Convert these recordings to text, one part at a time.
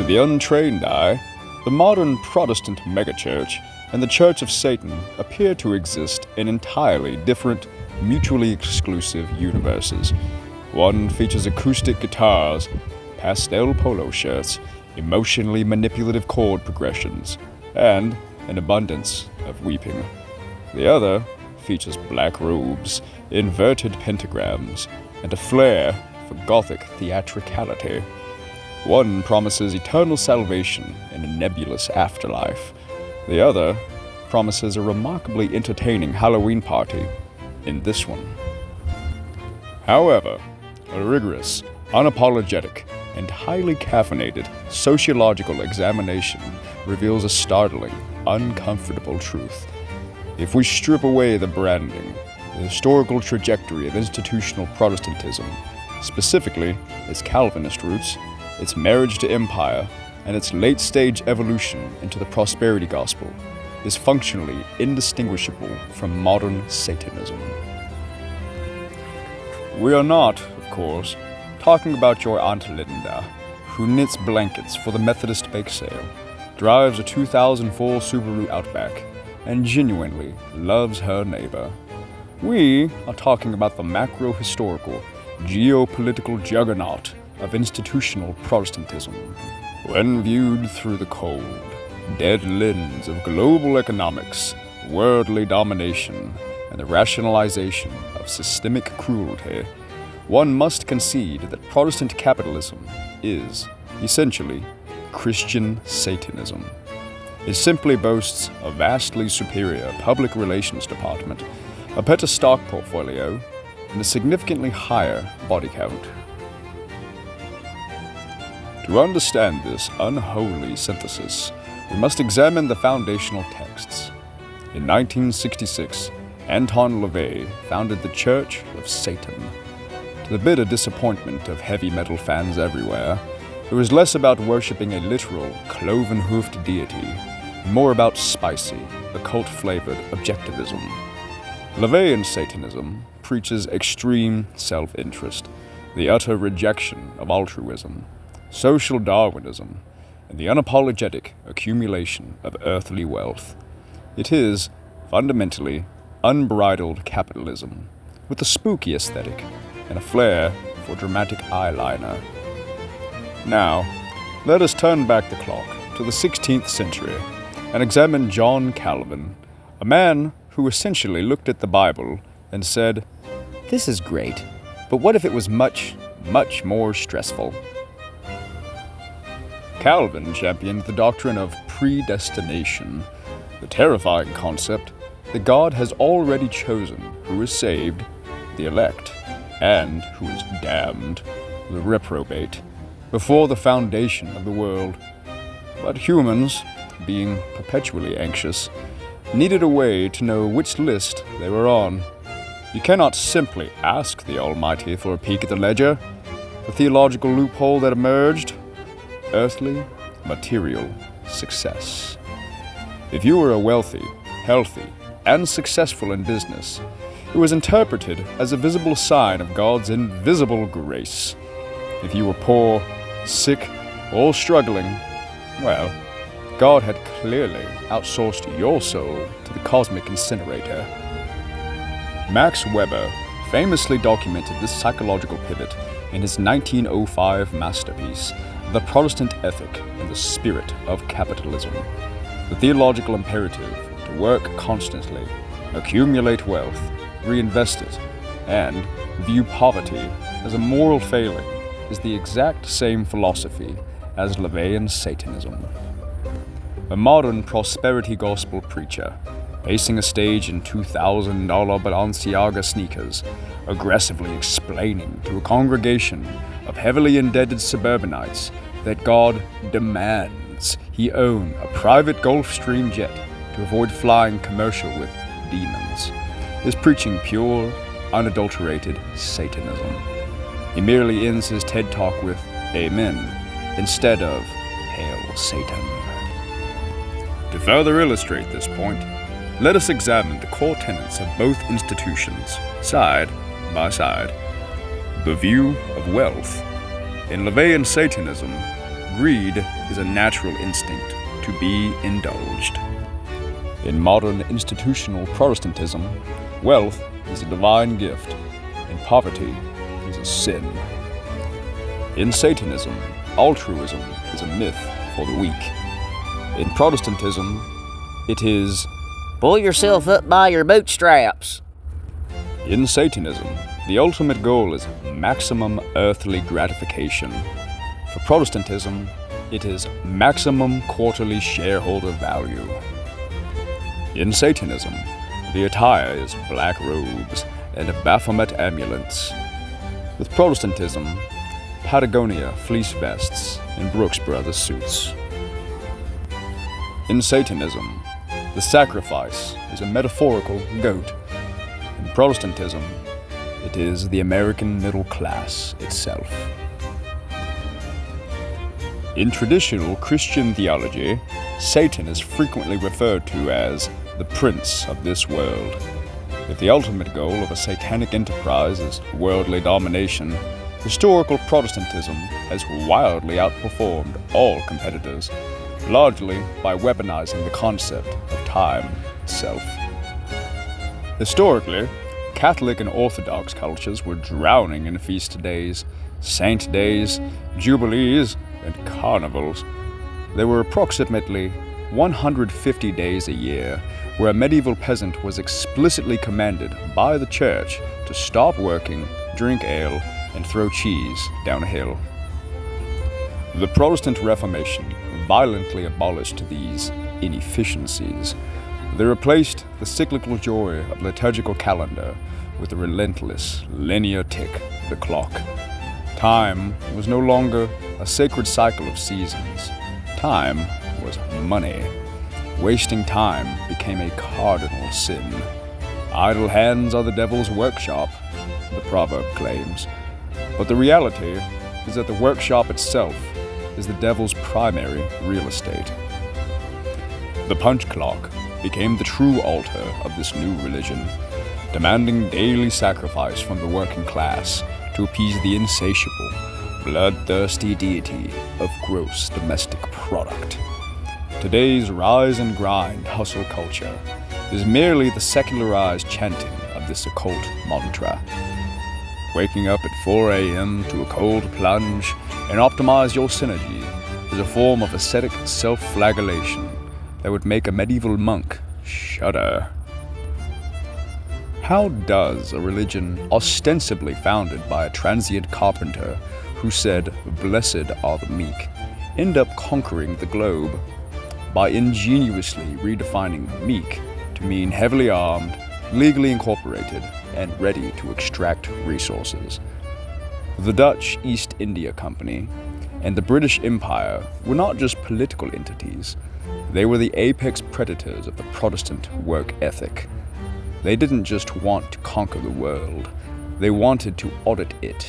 the untrained eye, the modern Protestant megachurch and the Church of Satan appear to exist in entirely different, mutually exclusive universes. One features acoustic guitars, pastel polo shirts, emotionally manipulative chord progressions, and an abundance of weeping. The other features black robes, inverted pentagrams, and a flair for Gothic theatricality. One promises eternal salvation in a nebulous afterlife. The other promises a remarkably entertaining Halloween party in this one. However, a rigorous, unapologetic, and highly caffeinated sociological examination reveals a startling, uncomfortable truth. If we strip away the branding, the historical trajectory of institutional Protestantism, specifically its Calvinist roots, its marriage to empire, and its late-stage evolution into the prosperity gospel, is functionally indistinguishable from modern Satanism. We are not, of course, talking about your Aunt Linda, who knits blankets for the Methodist bake sale, drives a 2004 Subaru Outback, and genuinely loves her neighbor. We are talking about the macro-historical, geopolitical juggernaut of institutional Protestantism. When viewed through the cold, dead lens of global economics, worldly domination, and the rationalization of systemic cruelty, one must concede that Protestant capitalism is, essentially, Christian Satanism. It simply boasts a vastly superior public relations department, a better stock portfolio, and a significantly higher body count. To understand this unholy synthesis, we must examine the foundational texts. In 1966, Anton LaVey founded the Church of Satan. To the bitter disappointment of heavy metal fans everywhere, it was less about worshipping a literal, cloven-hoofed deity, and more about spicy, occult-flavored objectivism. LaVeyan Satanism preaches extreme self-interest, the utter rejection of altruism, social Darwinism, and the unapologetic accumulation of earthly wealth. It is, fundamentally, unbridled capitalism, with a spooky aesthetic and a flair for dramatic eyeliner. Now, let us turn back the clock to the 16th century and examine John Calvin, a man who essentially looked at the Bible and said, "This is great, but what if it was much, much more stressful?" Calvin championed the doctrine of predestination, the terrifying concept that God has already chosen who is saved, the elect, and who is damned, the reprobate, before the foundation of the world. But humans, being perpetually anxious, needed a way to know which list they were on. You cannot simply ask the Almighty for a peek at the ledger. The theological loophole that emerged: earthly, material success. If you were a wealthy, healthy, and successful in business, it was interpreted as a visible sign of God's invisible grace. If you were poor, sick, or struggling, well, God had clearly outsourced your soul to the cosmic incinerator. Max Weber famously documented this psychological pivot in his 1905 masterpiece, The Protestant Ethic and the Spirit of Capitalism. The theological imperative to work constantly, accumulate wealth, reinvest it, and view poverty as a moral failing is the exact same philosophy as LaVeyan Satanism. A modern prosperity gospel preacher, pacing a stage in $2,000 Balenciaga sneakers, aggressively explaining to a congregation of heavily indebted suburbanites that God demands he own a private Gulfstream jet to avoid flying commercial with demons, is preaching pure, unadulterated Satanism. He merely ends his TED Talk with "Amen" instead of "Hail Satan." To further illustrate this point, let us examine the core tenets of both institutions, side by side. The view of wealth. In LaVeyan Satanism, greed is a natural instinct to be indulged. In modern institutional Protestantism, wealth is a divine gift, and poverty is a sin. In Satanism, altruism is a myth for the weak. In Protestantism, it is pull yourself up by your bootstraps. In Satanism, the ultimate goal is maximum earthly gratification. For Protestantism, it is maximum quarterly shareholder value. In Satanism, the attire is black robes and Baphomet amulets. With Protestantism, Patagonia fleece vests and Brooks Brothers suits. In Satanism, the sacrifice is a metaphorical goat. In Protestantism, it is the American middle class itself. In traditional Christian theology, Satan is frequently referred to as the prince of this world. If the ultimate goal of a satanic enterprise is worldly domination, historical Protestantism has wildly outperformed all competitors, largely by weaponizing the concept of time itself. Historically, Catholic and Orthodox cultures were drowning in feast days, saint days, jubilees, and carnivals. There were approximately 150 days a year where a medieval peasant was explicitly commanded by the church to stop working, drink ale, and throw cheese down a hill. The Protestant Reformation violently abolished these inefficiencies. They replaced the cyclical joy of liturgical calendar with the relentless linear tick of the clock. Time was no longer a sacred cycle of seasons. Time was money. Wasting time became a cardinal sin. Idle hands are the devil's workshop, the proverb claims. But the reality is that the workshop itself is the devil's primary real estate. The punch clock became the true altar of this new religion, demanding daily sacrifice from the working class to appease the insatiable, bloodthirsty deity of gross domestic product. Today's rise and grind hustle culture is merely the secularized chanting of this occult mantra. Waking up at 4 a.m. to a cold plunge and optimize your synergy is a form of ascetic self-flagellation that would make a medieval monk shudder. How does a religion ostensibly founded by a transient carpenter who said, "Blessed are the meek," end up conquering the globe? By ingeniously redefining meek to mean heavily armed, legally incorporated, and ready to extract resources. The Dutch East India Company and the British Empire were not just political entities, they were the apex predators of the Protestant work ethic. They didn't just want to conquer the world, they wanted to audit it.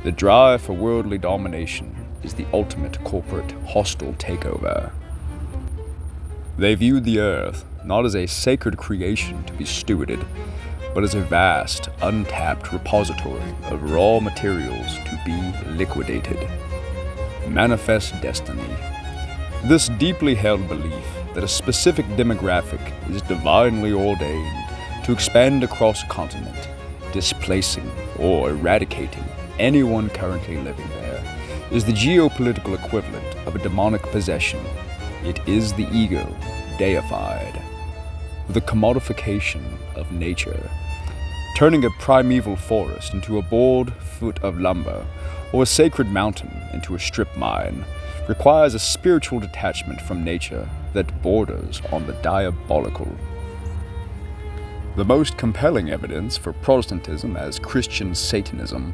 The drive for worldly domination is the ultimate corporate hostile takeover. They viewed the earth not as a sacred creation to be stewarded, but as a vast, untapped repository of raw materials to be liquidated. Manifest destiny. This deeply held belief that a specific demographic is divinely ordained to expand across a continent, displacing or eradicating anyone currently living there, is the geopolitical equivalent of a demonic possession. It is the ego deified. The commodification of nature. Turning a primeval forest into a board foot of lumber, or a sacred mountain into a strip mine, requires a spiritual detachment from nature that borders on the diabolical. The most compelling evidence for Protestantism as Christian Satanism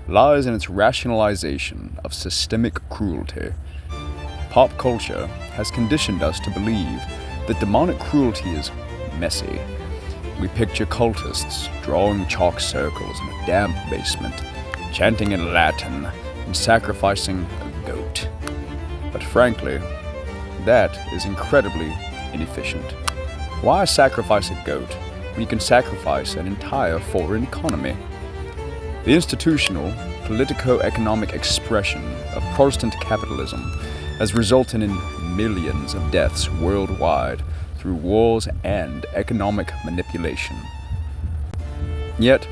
lies in its rationalization of systemic cruelty. Pop culture has conditioned us to believe that demonic cruelty is messy. We picture cultists drawing chalk circles in a damp basement, chanting in Latin, and sacrificing a goat. But frankly, that is incredibly inefficient. Why sacrifice a goat when you can sacrifice an entire foreign economy? The institutional, politico-economic expression of Protestant capitalism has resulted in millions of deaths worldwide through wars and economic manipulation. Yet,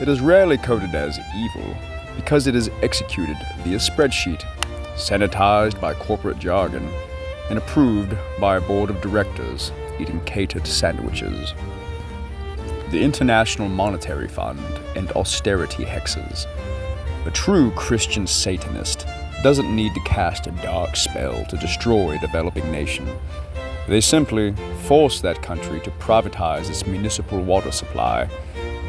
it is rarely coded as evil because it is executed via spreadsheet, sanitized by corporate jargon, and approved by a board of directors eating catered sandwiches. The International Monetary Fund and austerity hexes. A true Christian Satanist doesn't need to cast a dark spell to destroy a developing nation. They simply force that country to privatize its municipal water supply,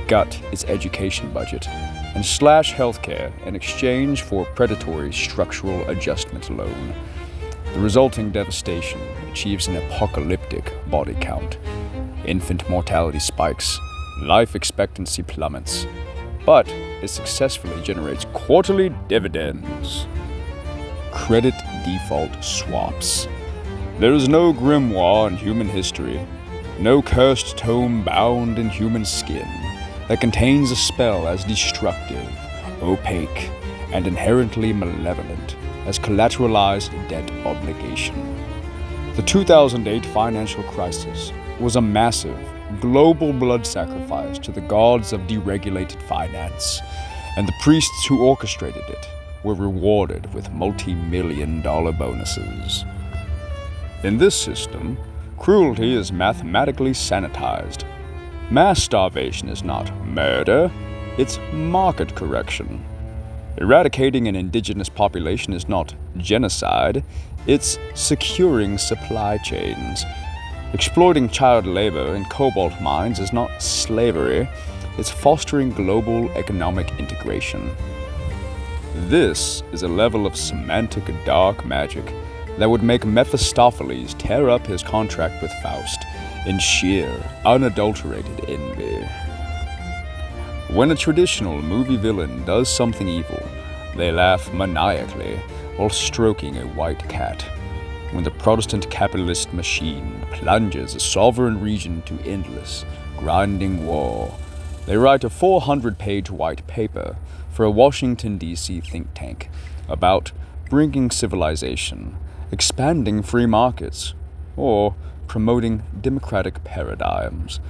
gut its education budget, and slash healthcare in exchange for a predatory structural adjustment loan. The resulting devastation achieves an apocalyptic body count. Infant mortality spikes, life expectancy plummets, but it successfully generates quarterly dividends. Credit default swaps. There is no grimoire in human history, no cursed tome bound in human skin that contains a spell as destructive, opaque, and inherently malevolent as collateralized debt obligation. The 2008 financial crisis was a massive, global blood sacrifice to the gods of deregulated finance, and the priests who orchestrated it were rewarded with multi-million-dollar bonuses. In this system, cruelty is mathematically sanitized. Mass starvation is not murder, it's market correction. Eradicating an indigenous population is not genocide, it's securing supply chains. Exploiting child labor in cobalt mines is not slavery, it's fostering global economic integration. This is a level of semantic dark magic that would make Mephistopheles tear up his contract with Faust in sheer, unadulterated envy. When a traditional movie villain does something evil, they laugh maniacally while stroking a white cat. When the Protestant capitalist machine plunges a sovereign region to endless, grinding war, they write a 400-page white paper for a Washington, D.C. think tank about bringing civilization, expanding free markets, or promoting democratic paradigms.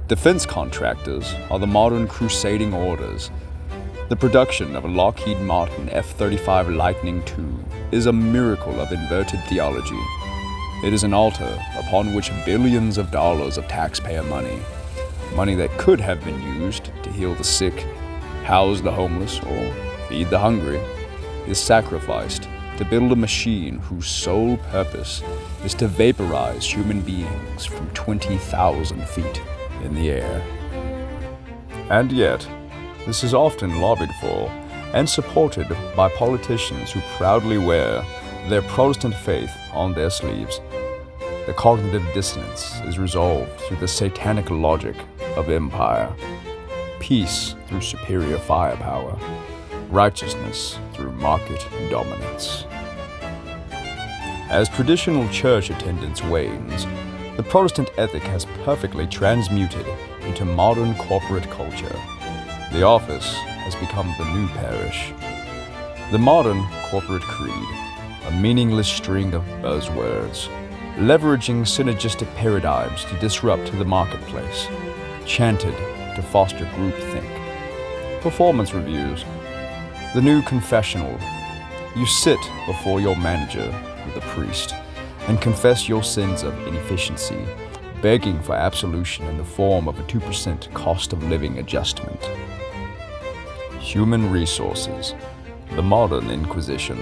Defense contractors are the modern crusading orders. The production of a Lockheed Martin F-35 Lightning II is a miracle of inverted theology. It is an altar upon which billions of dollars of taxpayer money that could have been used to heal the sick, house the homeless, or feed the hungry, is sacrificed to build a machine whose sole purpose is to vaporize human beings from 20,000 feet in the air. And yet, this is often lobbied for and supported by politicians who proudly wear their Protestant faith on their sleeves. The cognitive dissonance is resolved through the satanic logic of empire, peace through superior firepower, righteousness through market dominance. As traditional church attendance wanes, the Protestant ethic has perfectly transmuted into modern corporate culture. The office has become the new parish. The modern corporate creed, a meaningless string of buzzwords, leveraging synergistic paradigms to disrupt the marketplace, chanted to foster groupthink. Performance reviews, the new confessional. You sit before your manager, the priest, and confess your sins of inefficiency, begging for absolution in the form of a 2% cost of living adjustment. Human resources, the modern Inquisition.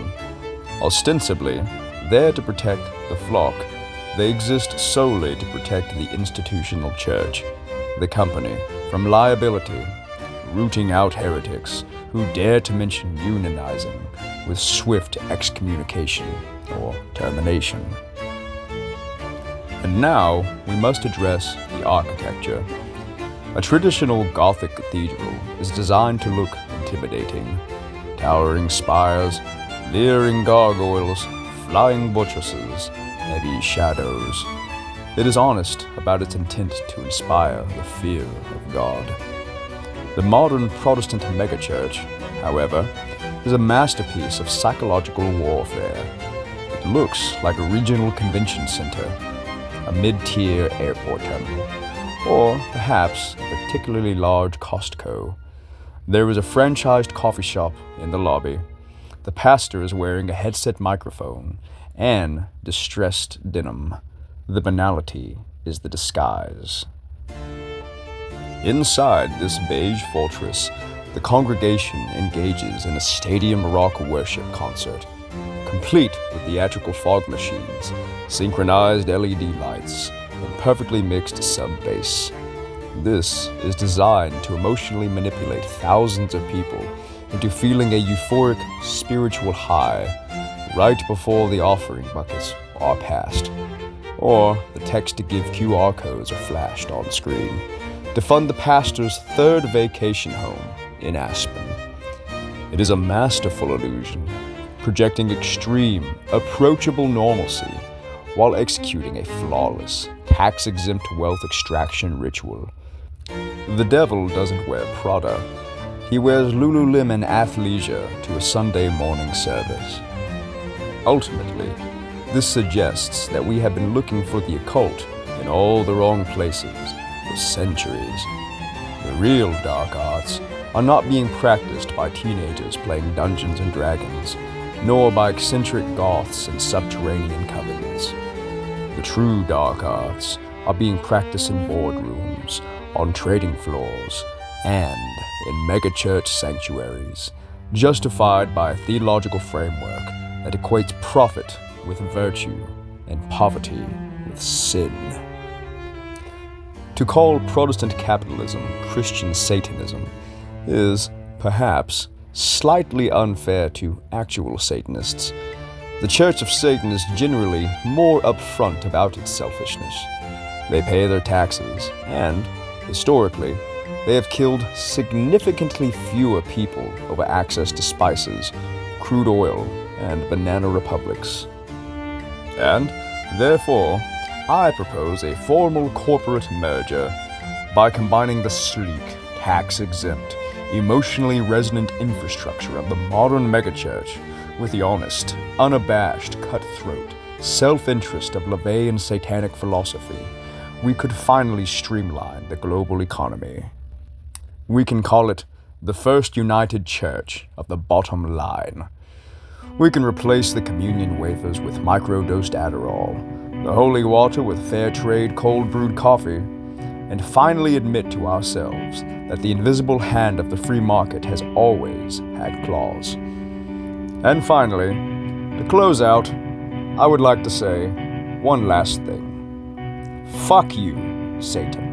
Ostensibly there to protect the flock, they exist solely to protect the institutional church, the company, from liability, rooting out heretics who dare to mention unionizing with swift excommunication or termination. And now we must address the architecture. A traditional Gothic cathedral is designed to look intimidating. Towering spires, leering gargoyles, flying buttresses, heavy shadows. It is honest about its intent to inspire the fear of God. The modern Protestant megachurch, however, is a masterpiece of psychological warfare. The looks like a regional convention center, a mid-tier airport terminal, or perhaps a particularly large Costco. There is a franchised coffee shop in the lobby. The pastor is wearing a headset microphone and distressed denim. The banality is the disguise. Inside this beige fortress, the congregation engages in a stadium rock worship concert, complete with theatrical fog machines, synchronized LED lights, and perfectly mixed sub-bass. This is designed to emotionally manipulate thousands of people into feeling a euphoric spiritual high right before the offering buckets are passed, or the text-to-give QR codes are flashed on screen to fund the pastor's third vacation home in Aspen. It is a masterful illusion, projecting extreme, approachable normalcy while executing a flawless, tax-exempt wealth extraction ritual. The devil doesn't wear Prada. He wears Lululemon athleisure to a Sunday morning service. Ultimately, this suggests that we have been looking for the occult in all the wrong places for centuries. The real dark arts are not being practiced by teenagers playing Dungeons and Dragons, nor by eccentric goths and subterranean covens. The true dark arts are being practiced in boardrooms, on trading floors, and in megachurch sanctuaries, justified by a theological framework that equates profit with virtue and poverty with sin. To call Protestant capitalism Christian Satanism is, perhaps, slightly unfair to actual Satanists. The Church of Satan is generally more upfront about its selfishness. They pay their taxes, and, historically, they have killed significantly fewer people over access to spices, crude oil, and banana republics. And, therefore, I propose a formal corporate merger by combining the sleek, tax-exempt, emotionally resonant infrastructure of the modern megachurch with the honest, unabashed, cutthroat, self-interest of LaVeyan satanic philosophy. We could finally streamline the global economy. We can call it the First United Church of the Bottom Line. We can replace the communion wafers with micro-dosed Adderall, the holy water with fair trade cold-brewed coffee, and finally admit to ourselves that the invisible hand of the free market has always had claws. And finally, to close out, I would like to say one last thing. Fuck you, Satan.